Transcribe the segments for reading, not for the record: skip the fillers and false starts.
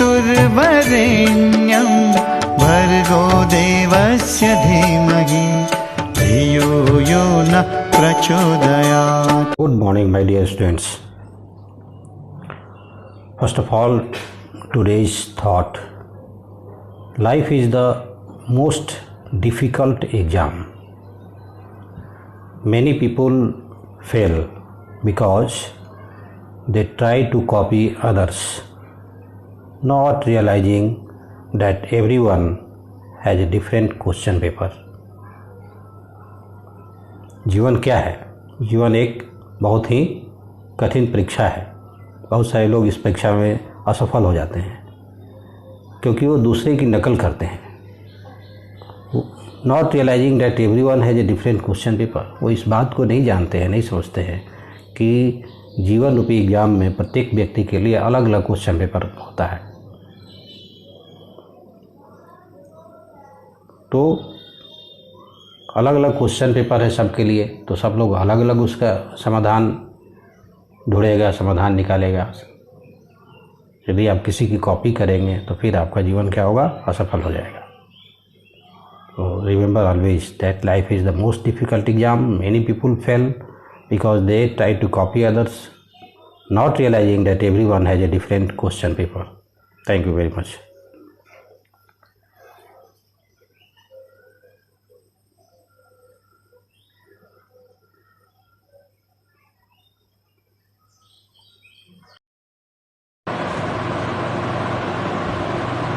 वितुर्वरेण्यं भर्गो देवस्य धीमहि धियो यो न प्रचोदयात्. Good morning, my dear students. First of all, today's thought. Life is the most difficult exam. Many people fail because they try to copy others, not realizing that everyone has a different question paper. जीवन क्या है? जीवन एक बहुत ही कठिन परीक्षा है. बहुत सारे लोग इस परीक्षा में असफल हो जाते हैं क्योंकि वो दूसरे की नकल करते हैं. Not realising that everyone has a different question paper. वो इस बात को नहीं जानते हैं, नहीं समझते हैं कि जीवन रूपी एग्जाम में प्रत्येक व्यक्ति के लिए अलग अलग क्वेश्चन पेपर होता है. तो अलग अलग क्वेश्चन पेपर है सबके लिए, तो सब लोग अलग अलग उसका समाधान ढूंढेगा, समाधान निकालेगा. यदि आप किसी की कॉपी करेंगे तो फिर आपका जीवन क्या होगा? असफल हो जाएगा. तो remember always that life is the most difficult exam. Many people fail because they try to copy others, not realising that everyone has a different question paper. Thank you very much.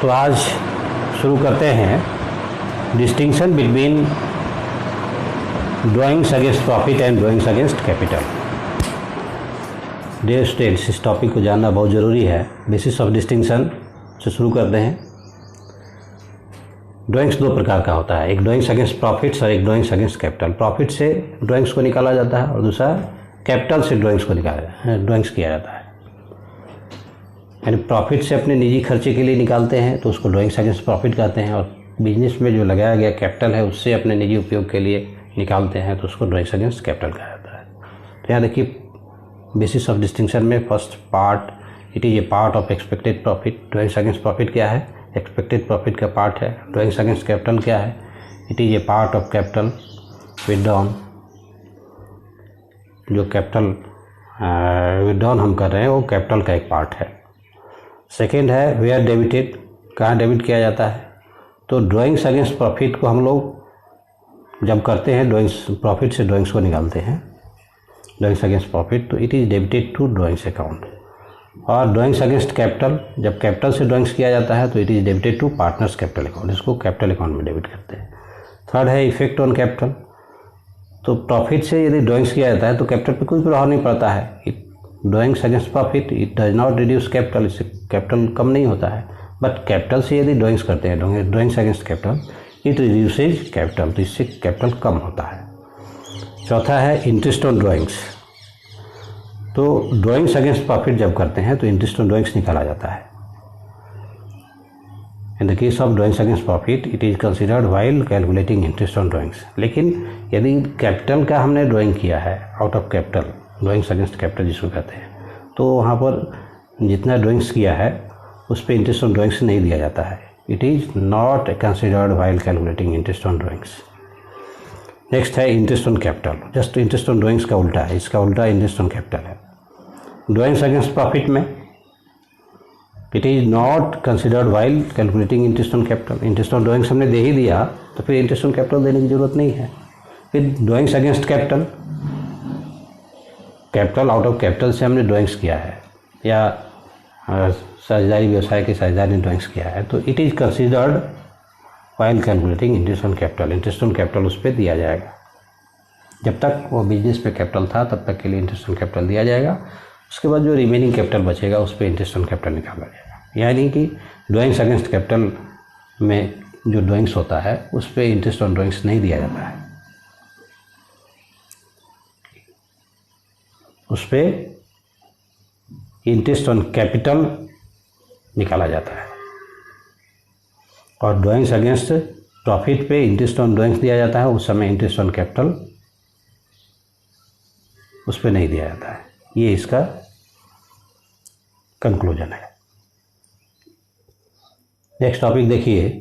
तो आज शुरू करते हैं distinction between drawings against profit and drawings against capital. Dear students, इस topic को जानना बहुत ज़रूरी है. बेसिस ऑफ डिस्टिंक्शन से शुरू करते हैं. ड्राइंग्स दो प्रकार का होता है, एक ड्राइंग्स अगेंस्ट प्रॉफिट्स और एक ड्राइंग्स अगेंस्ट कैपिटल. प्रॉफिट से ड्राइंग्स को निकाला जाता है और दूसरा कैपिटल से ड्राइंग्स किया जाता है. यानी प्रॉफिट से अपने निजी खर्चे के लिए निकालते हैं तो उसको ड्राइंग्स अगेंस्ट प्रॉफिट कहते हैं, और बिजनेस में जो लगाया गया कैपिटल है उससे अपने निजी उपयोग के लिए निकालते हैं तो उसको ड्राइंग्स अगेंस्ट कैपिटल कहा जाता है. तो यहाँ देखिए बेसिस ऑफ डिस्टिंक्शन में first part, it is a part of expected profit. Drawings against profit क्या है? एक्सपेक्टेड प्रॉफिट का पार्ट है. ड्राइंग्स अगेंस्ट कैपिटल क्या है? It is a part of capital withdrawn. जो कैपिटल विथड्रॉन हम कर रहे हैं वो कैपिटल का एक पार्ट है. सेकेंड है वेयर डेबिटेड, कहाँ डेबिट किया जाता है. तो ड्राइंग्स अगेंस्ट प्रॉफिट को हम लोग जब करते हैं ड्राइंग्स प्रॉफिट से ड्राइंग्स को निकालते हैं, ड्राइंग्स अगेंस्ट प्रॉफिट, तो it is debited to drawings account. और ड्राइंग्स अगेंस्ट कैपिटल, जब कैपिटल से ड्राइंग्स किया जाता है तो it is debited to partners capital account. इसको कैपिटल अकाउंट में डेबिट करते हैं. थर्ड है इफेक्ट ऑन कैपिटल. तो प्रॉफिट से यदि ड्राइंग्स किया जाता है तो कैपिटल पर कोई प्रभाव नहीं पड़ता है. Drawings against profit it does not reduce capital, इससे कैपिटल कम नहीं होता है. बट कैपिटल से यदि ड्राइंग्स करते हैं drawings against capital, it reduces capital, तो इससे कैपिटल कम होता है. चौथा है इंटरेस्ट ऑन ड्राइंग्स. तो ड्राइंग्स अगेंस्ट प्रॉफिट जब करते हैं तो इंटरेस्ट ऑन ड्राइंग्स निकाला जाता है. In the case of drawings against profit it is considered while calculating interest on drawings. लेकिन यदि कैपिटल का हमने ड्राइंग किया है out of capital, drawings against capital जिसको कहते हैं, तो वहाँ पर जितना ड्राइंग्स किया है उस पर इंटरेस्ट ऑन ड्राइंग्स नहीं दिया जाता है. It is not considered while calculating interest on drawings. Next है interest on capital. Just interest on drawings का उल्टा है, इसका उल्टा इंटरेस्ट ऑन कैपिटल है. ड्राइंग्स अगेंस्ट प्रॉफिट में it is not considered while calculating interest on capital. Interest on drawings हमने दे ही दिया तो फिर इंटरेस्ट ऑन कैपिटल देने की ज़रूरत नहीं है. फिर drawings against capital, capital out of capital से हमने ड्राइंग्स किया है या साझेदारी व्यवसाय के साझेदार ने ड्राइंग्स किया है तो it is considered while calculating interest on capital. Interest on capital उस पर दिया जाएगा. जब तक वो बिजनेस पे कैपिटल था तब तक के लिए इंटरेस्ट ऑन कैपिटल दिया जाएगा. उसके बाद जो रिमेनिंग कैपिटल बचेगा उस पर इंटरेस्ट ऑन कैपिटल निकाला जाएगा. यानी कि ड्राइंग्स अगेंस्ट कैपिटल में जो ड्राइंग्स होता है उस पर इंटरेस्ट ऑन ड्राइंग्स नहीं दिया जाता है, उस पर इंटरेस्ट ऑन कैपिटल निकाला जाता है. और ड्राइंग्स अगेंस्ट प्रॉफिट पे इंटरेस्ट ऑन ड्राइंग्स दिया जाता है, उस समय इंटरेस्ट ऑन कैपिटल उस पर नहीं दिया जाता है. ये इसका कंक्लूजन है. नेक्स्ट टॉपिक देखिए,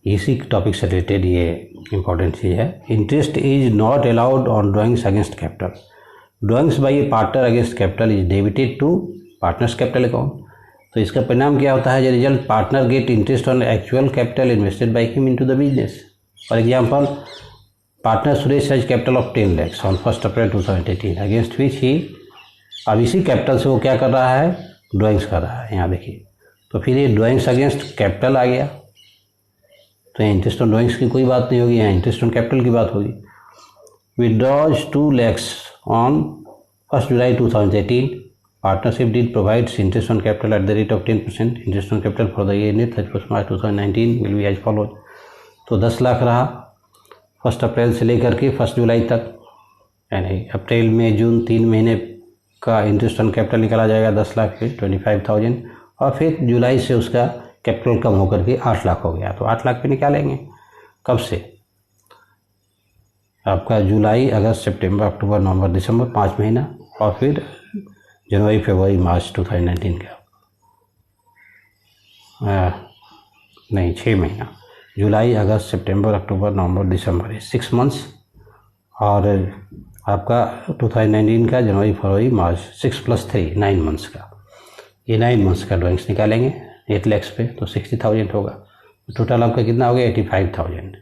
इसी टॉपिक से रिलेटेड ये इम्पोर्टेंट चीज़ है। Interest is not allowed on drawings against capital. Drawings by a partner against capital is debited to partners capital account. तो इसका परिणाम क्या होता है? जो result partner get interest on actual capital invested by him into the business. For example, partner Suresh has capital of 10 lakhs on 1 April 2018 against which he, अब इसी capital से वो क्या कर रहा है? ड्राइंग्स कर रहा है। यहाँ देखिए, तो फिर ये ड्राइंग्स अगेंस्ट कैपिटल आ गया, तो यहाँ इंटरेस्ट ऑन ड्राइंग्स की कोई बात नहीं होगी, यहाँ इंटरेस्ट ऑन कैपिटल की बात होगी। Withdraws 2 lakhs on 1 July 2018, partnership did provides interest on capital at the rate of 10%. Interest on capital for the year ended 31 March 2019 will be as follows। तो 10 लाख रहा 1 अप्रैल से लेकर के 1 जुलाई तक, यानी अप्रैल मई जून 3 महीने का इंटरेस्ट ऑन कैपिटल निकाला जाएगा 10 लाख फिर 25,000, और फिर जुलाई से उसका कैपिटल कम होकर के 8 लाख हो गया, तो 8 लाख पे निकालेंगे। कब से? आपका जुलाई, अगस्त, सितंबर, अक्टूबर, नवंबर, दिसंबर, 5 महीना, और फिर जनवरी, फरवरी, मार्च 2019 का नहीं 6 महीना, जुलाई, अगस्त, सितंबर, अक्टूबर, नवंबर, दिसंबर, 6 मंथ्स, और आपका 2019 का जनवरी, फरवरी, मार्च, 6 + 3 9 मंथ्स का, ये 9 मंथ्स का ड्राइंग्स निकालेंगे 8 lakhs पे, तो 60,000 होगा। टोटल आपका कितना हो गया? 85,000।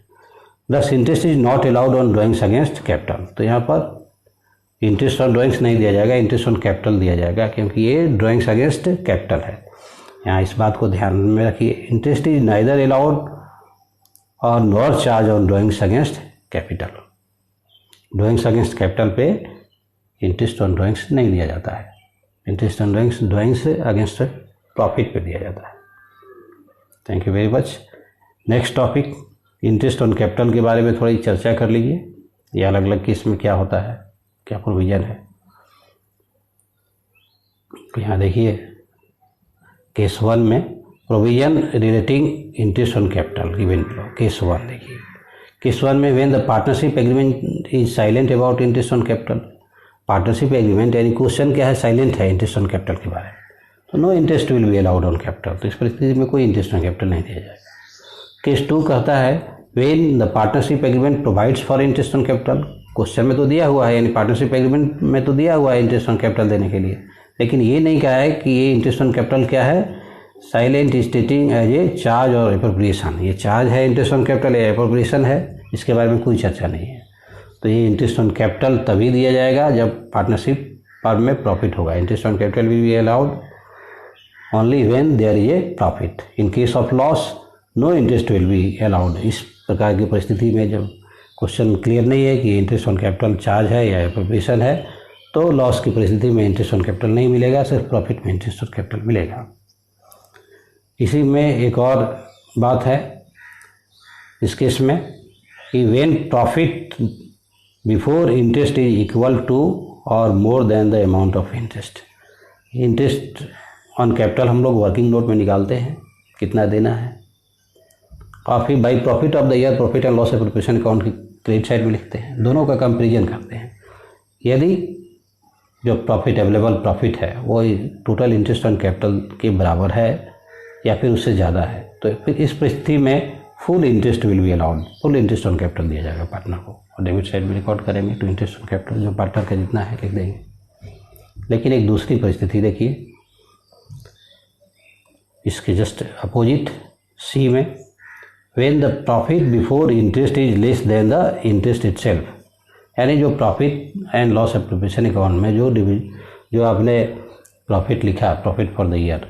दस interest is not allowed on drawings against capital. तो यहाँ पर इंटरेस्ट ऑन ड्राइंग्स नहीं दिया जाएगा, इंटरेस्ट ऑन कैपिटल दिया जाएगा, क्योंकि ये ड्राइंग्स अगेंस्ट कैपिटल है। यहाँ इस बात को ध्यान में रखिए, इंटरेस्ट इज नाइदर अलाउड और nor charge on drawings against capital. Drawings against capital पे इंटरेस्ट ऑन ड्राइंग्स नहीं दिया जाता है, interest on drawings against profit पे दिया जाता है। Thank you very much. Next topic, interest on capital के बारे में थोड़ी चर्चा कर लीजिए, ये अलग अलग केस में क्या होता है, क्या प्रोविज़न है। तो यहाँ देखिए, केस 1 में provision relating interest on capital given below. Case 1 देखिए, केस 1 में when the partnership agreement is silent about interest on capital. Partnership agreement यानी क्वेश्चन क्या है? साइलेंट है इंटरेस्ट ऑन कैपिटल के बारे में, तो no interest will be allowed on capital. तो इस परिस्थिति में कोई इंटरेस्ट ऑन कैपिटल नहीं दिया जाएगा। केस 2 कहता है when the partnership agreement provides for interest on capital. Question में तो दिया हुआ है, यानी पार्टनरशिप एग्रीमेंट में तो दिया हुआ है इंटरेस्ट ऑन कैपिटल देने के लिए, लेकिन ये नहीं कहा है कि ये इंटरेस्ट ऑन कैपिटल क्या है? Silent stating as a charge और एप्रोप्रिएशन। ये चार्ज है इंटरेस्ट ऑन कैपिटल या एप्रोप्रिएशन है, इसके बारे में कोई चर्चा नहीं है। तो ये इंटरेस्ट ऑन कैपिटल तभी दिया जाएगा जब पार्टनरशिप फर्म में प्रॉफिट होगा। Interest on capital will be allowed only when there is a profit. In case of loss no interest will be allowed. इस प्रकार की परिस्थिति में जब क्वेश्चन क्लियर नहीं है कि इंटरेस्ट ऑन कैपिटल चार्ज है या एप्रोप्रिएशन है, तो लॉस की परिस्थिति में इंटरेस्ट ऑन कैपिटल नहीं मिलेगा, सिर्फ प्रॉफिट में इंटरेस्ट ऑन कैपिटल मिलेगा। इसी में एक और बात है इस केस में कि when profit before interest is equal to or more than the amount of interest. Interest on capital हम लोग वर्किंग नोट में निकालते हैं कितना देना है, और फिर by profit of the year profit and loss appropriation account की क्रेडिट साइड में लिखते हैं। दोनों का कंपेरिजन करते हैं। यदि जो प्रॉफिट अवेलेबल प्रॉफिट है वो टोटल इंटरेस्ट ऑन कैपिटल के बराबर है या फिर उससे ज़्यादा है, तो फिर इस परिस्थिति में full interest will be allowed. Full interest on capital दिया जाएगा पार्टनर को, और डेबिट साइड में रिकॉर्ड करेंगे टू इंटरेस्ट ऑन कैपिटल, जो पार्टनर का जितना है लिख देंगे। लेकिन एक दूसरी परिस्थिति देखिए, इसके जस्ट अपोजिट सी में, when the profit before interest is less than the interest itself. यानी जो profit and loss appropriation account में जो आपने प्रॉफिट लिखा, profit for the year,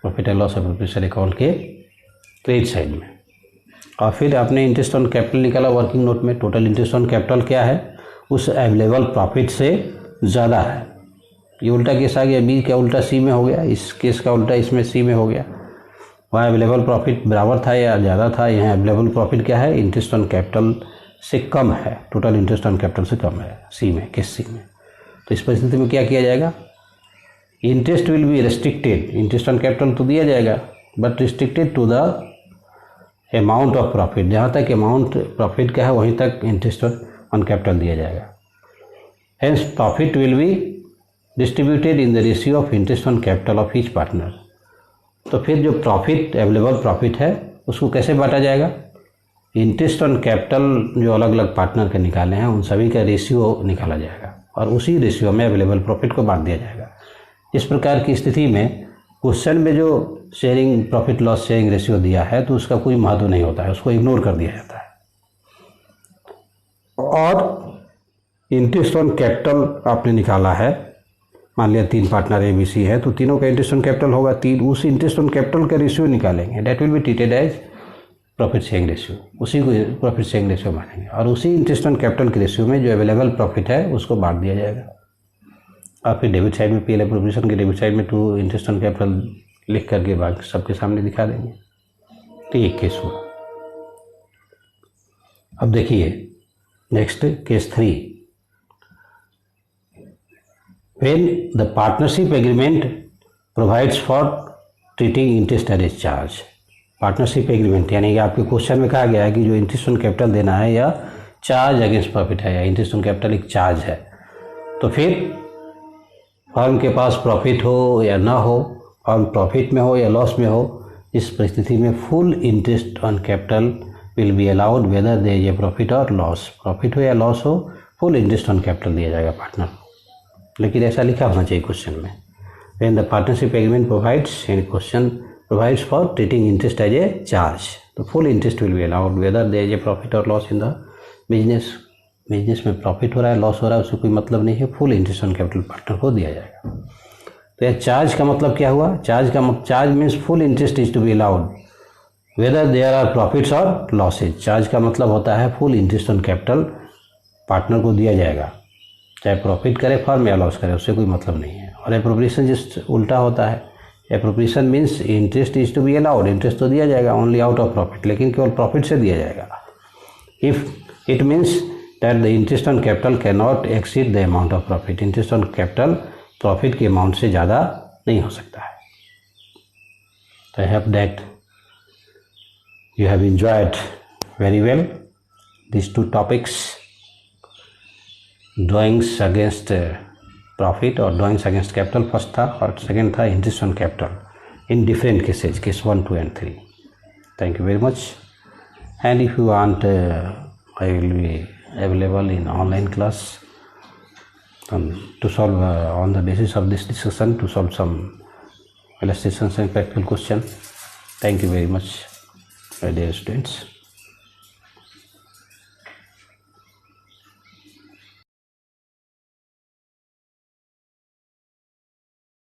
profit and loss appropriation account के क्रेडिट साइड में, और फिर आपने इंटरेस्ट ऑन कैपिटल निकाला वर्किंग नोट में, टोटल इंटरेस्ट ऑन कैपिटल क्या है? उस अवेलेबल प्रॉफिट से ज़्यादा है। ये उल्टा केस आ गया, बी का उल्टा सी में हो गया, इस केस का उल्टा इसमें सी में हो गया। वहाँ अवेलेबल प्रॉफिट बराबर था या ज़्यादा था, यहाँ अवेलेबल प्रॉफिट क्या है? इंटरेस्ट ऑन कैपिटल से कम है, टोटल इंटरेस्ट ऑन कैपिटल से कम है, सी में, केस सी में। तो इस परिस्थिति में क्या किया जाएगा? Interest will be restricted. Interest on capital तो दिया जाएगा but restricted to the amount of profit. जहाँ तक अमाउंट प्रॉफिट का है वहीं तक इंटरेस्ट ऑन कैपिटल दिया जाएगा। Hence profit will be distributed in the ratio of interest on capital of each partner. तो फिर जो प्रॉफिट, अवेलेबल प्रॉफिट है, उसको कैसे बांटा जाएगा? इंटरेस्ट ऑन कैपिटल जो अलग अलग पार्टनर के निकाले हैं उन सभी का रेशियो निकाला जाएगा और उसी रेशियो में अवेलेबल प्रॉफिट को बांट दिया जाएगा। इस प्रकार की स्थिति में क्वेश्चन में जो sharing profit loss sharing ratio दिया है तो उसका कोई महत्व नहीं होता है, उसको इग्नोर कर दिया जाता है। और इंटरेस्ट ऑन कैपिटल आपने निकाला है, मान लिया 3 पार्टनर ABC है तो तीनों का इंटरेस्ट ऑन कैपिटल होगा 3, उस इंटरेस्ट ऑन कैपिटल का रेशियो निकालेंगे, that will be treated as profit sharing ratio, उसी को प्रॉफिट शेयरिंग रेशियो मानेंगे और उसी इंटरेस्ट ऑन कैपिटल के रेशियो में जो अवेलेबल प्रॉफिट है उसको बांट दिया जाएगा। और फिर डेबिट साइड में पीएल एप्रोप्रिएशन के डेबिट साइड में 2 इंटरेस्ट ऑन कैपिटल लिख करके बाकी सबके सामने दिखा देंगे। तो एक केस हुआ। अब देखिए next case 3, when the partnership agreement provides for treating interest as charge. Partnership agreement यानी कि आपके क्वेश्चन में कहा गया है कि जो इंटरेस्ट ऑन कैपिटल देना है या चार्ज अगेंस्ट प्रॉफिट है या इंटरेस्ट ऑन कैपिटल एक चार्ज है, तो फिर फर्म के पास प्रॉफिट हो या ना हो, फर्म प्रॉफिट में हो या लॉस में हो, इस परिस्थिति में full interest on capital will be allowed whether they ये प्रॉफिट और लॉस, प्रॉफिट हो या लॉस हो, फुल इंटरेस्ट ऑन कैपिटल दिया जाएगा पार्टनर को। लेकिन ऐसा लिखा होना चाहिए क्वेश्चन में, when the partnership agreement provides, in question provides for treating interest as a charge, तो full interest will be allowed whether there is a profit or loss in the business। Business में profit हो रहा है loss हो रहा है उससे कोई मतलब नहीं है, full interest on capital partner को दिया जाएगा। तो यह चार्ज का मतलब क्या हुआ? Charge means full interest is to be allowed whether there are profits और लॉसेज। चार्ज का मतलब होता है full interest on capital partner को दिया जाएगा, चाहे प्रॉफिट करे फर्म या लॉस करे, उससे कोई मतलब नहीं है। और एप्रोप्रिएशन जिस उल्टा होता है, appropriation means interest is to be allowed, interest तो दिया जाएगा ओनली आउट ऑफ प्रॉफिट, लेकिन केवल प्रॉफिट से दिया जाएगा। If it means that the interest on capital can not exceed the amount of profit, interest on capital profit के amount से ज़्यादा नहीं हो सकता है। तो I hope that you have enjoyed very well these 2 topics, drawings against profit और drawings against capital first था और सेकेंड था interest on capital in different cases, case 1, 2 and 3। Thank you very much and if you want I will be available in online class to solve on the basis of this discussion to solve some illustrations and practical question. Thank you very much, my dear students.